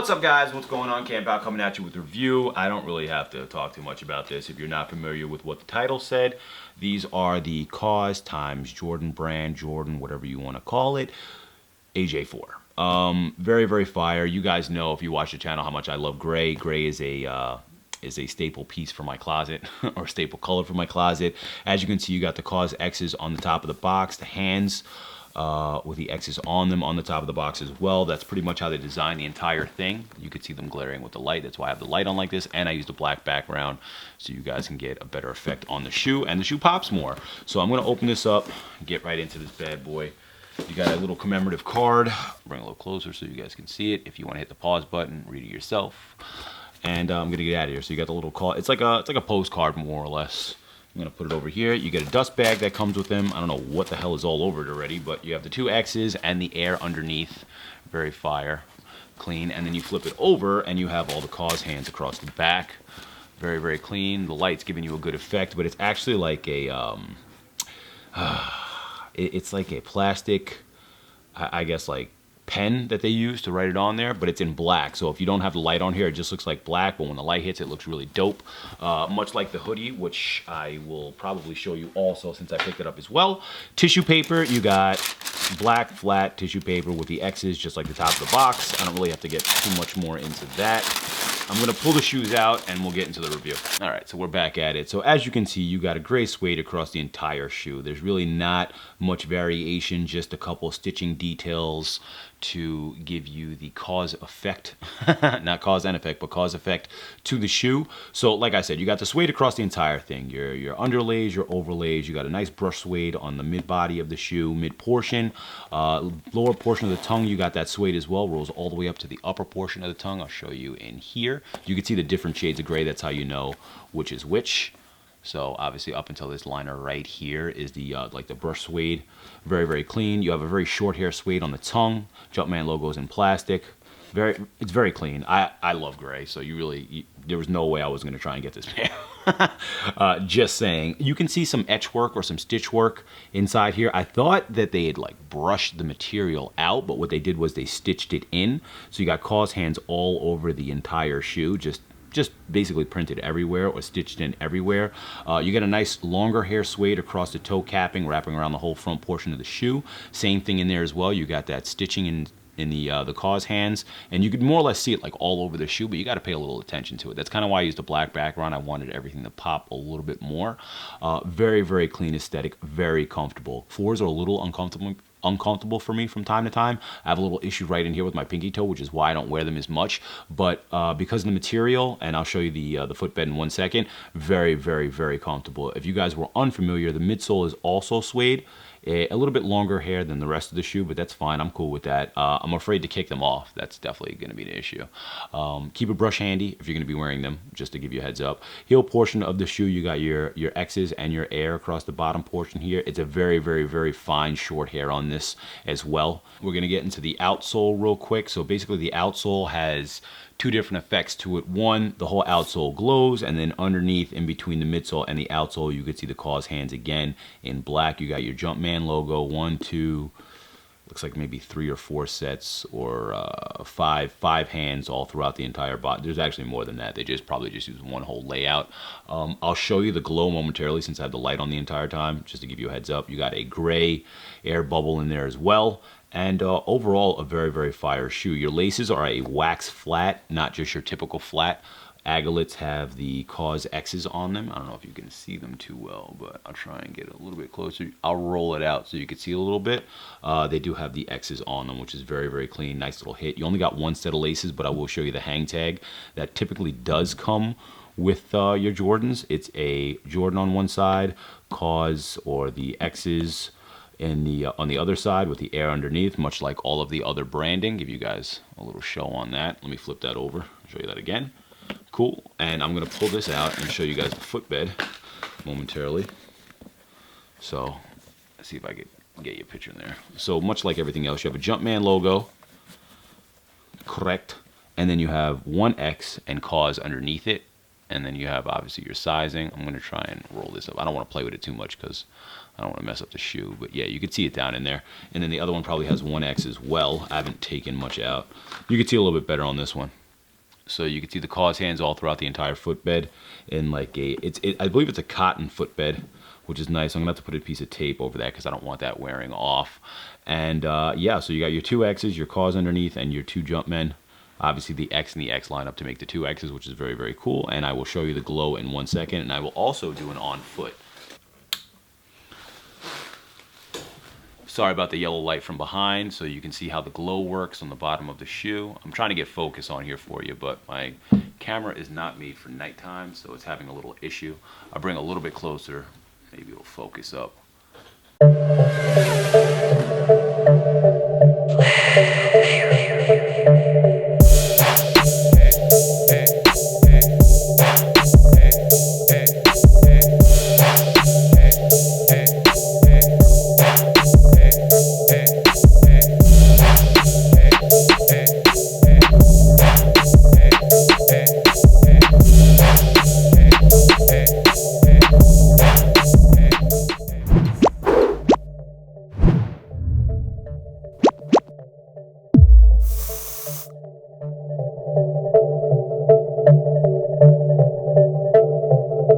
What's up, guys? What's going on? Camp coming at you with a review. I don't really have to talk too much about this if you're not familiar with what the title said. These are the Kaws times Jordan brand, Jordan, whatever you want to call it, AJ4. Very, very fire. You guys know, if you watch the channel, how much I love gray. Gray is a staple piece for my closet, or staple color for my closet. As you can see, you got the Kaws X's on the top of the box, the hands with the X's on them on the top of the box as well. That's pretty much how they designed the entire thing. You could see them glaring with the light. That's why I have the light on like this, and I used a black background so you guys can get a better effect on the shoe, and the shoe pops more. So I'm gonna open this up and get right into this bad boy. You got a little commemorative card. Bring it a little closer so you guys can see it. If you want to hit the pause button, read it yourself. And I'm gonna get out of here. So you got the little card. It's like a postcard, more or less. I'm gonna put it over here. You get a dust bag that comes with them. I don't know what the hell is all over it already, but you have the two X's and the air underneath. Very fire, clean. And then you flip it over and you have all the Kaws hands across the back. Very, very clean. The light's giving you a good effect, but it's actually like a, it's like a plastic, I guess, like pen that they use to write it on there, but it's in black. So if you don't have the light on here, it just looks like black, but when the light hits, it looks really dope. Much like the hoodie, which I will probably show you also since I picked it up as well. Tissue paper, you got black flat tissue paper with the X's just like the top of the box. I don't really have to get too much more into that. I'm gonna pull the shoes out and we'll get into the review. All right, so we're back at it. So as you can see, you got a gray suede across the entire shoe. There's really not much variation, just a couple stitching details to give you the cause effect, not cause and effect, but cause effect to the shoe. So like I said, you got the suede across the entire thing. Your underlays, your overlays, you got a nice brush suede on the mid body of the shoe, mid portion. Lower portion of the tongue, you got that suede as well, rolls all the way up to the upper portion of the tongue. I'll show you in here. You can see the different shades of gray. That's how you know which is which. So obviously up until this liner right here is the like the brush suede. Very, very clean. You have a very short hair suede on the tongue. Jumpman logo's in plastic. It's very clean. I love gray, so there was no way I was gonna try and get this pair. Just saying. You can see some etch work or some stitch work inside here. I thought that they had like brushed the material out, but what they did was they stitched it in. So you got Kaws hands all over the entire shoe, just basically printed everywhere or stitched in everywhere. You get a nice longer hair suede across the toe capping, wrapping around the whole front portion of the shoe. Same thing in there as well. You got that stitching in the Kaws hands, and you could more or less see it like all over the shoe, but you got to pay a little attention to it. That's kind of why I used a black background. I wanted everything to pop a little bit more. Very, very clean aesthetic, very comfortable. Fours are a little uncomfortable for me from time to time. I have a little issue right in here with my pinky toe, which is why I don't wear them as much, but because of the material, and I'll show you the footbed in 1 second, very, very, very comfortable. If you guys were unfamiliar, the midsole is also suede. A little bit longer hair than the rest of the shoe, but that's fine. I'm cool with that. I'm afraid to kick them off. That's definitely going to be the issue. Keep a brush handy if you're going to be wearing them, just to give you a heads up. Heel portion of the shoe, you got your X's and your air across the bottom portion here. It's a very, very, very fine short hair on this as well. We're going to get into the outsole real quick. So basically the outsole has two different effects to it. One, the whole outsole glows, and then underneath, in between the midsole and the outsole, you could see the Kaws hands again in black. You got your Jumpman logo, 1, 2, looks like maybe 3 or 4 sets, or five hands all throughout the entire body. There's actually more than that. They probably just use one whole layout. I'll show you the glow momentarily since I have the light on the entire time, just to give you a heads up. You got a gray air bubble in there as well. And overall, a very, very fire shoe. Your laces are a wax flat, not just your typical flat. Agglets have the Kaws X's on them. I don't know if you can see them too well, but I'll try and get a little bit closer. I'll roll it out so you can see a little bit. They do have the X's on them, which is very, very clean. Nice little hit. You only got one set of laces, but I will show you the hang tag. That typically does come with your Jordans. It's a Jordan on one side, Kaws or the X's on the other side with the air underneath, much like all of the other branding. Give you guys a little show on that. Let me flip that over, show you that again. Cool. And I'm gonna pull this out and show you guys the footbed momentarily. So let's see if I could get you a picture in there. So much like everything else, you have a Jumpman logo, correct, and then you have one X and Kaws underneath it. and then you have obviously your sizing. I'm going to try and roll this up. I don't want to play with it too much because I don't want to mess up the shoe, but yeah, you can see it down in there. And then the other one probably has 1X as well. I haven't taken much out. You can see a little bit better on this one. So you can see the Kaws hands all throughout the entire footbed in like I believe it's a cotton footbed, which is nice. I'm gonna have to put a piece of tape over that because I don't want that wearing off. And yeah, so you got your 2X's, your Kaws underneath, and your 2 Jumpmen. Obviously the X and the X line up to make the 2X's, which is very, very cool. And I will show you the glow in 1 second, and I will also do an on foot. Sorry about the yellow light from behind, so you can see how the glow works on the bottom of the shoe. I'm trying to get focus on here for you, but my camera is not made for nighttime, so it's having a little issue. I'll bring a little bit closer, maybe it'll focus up.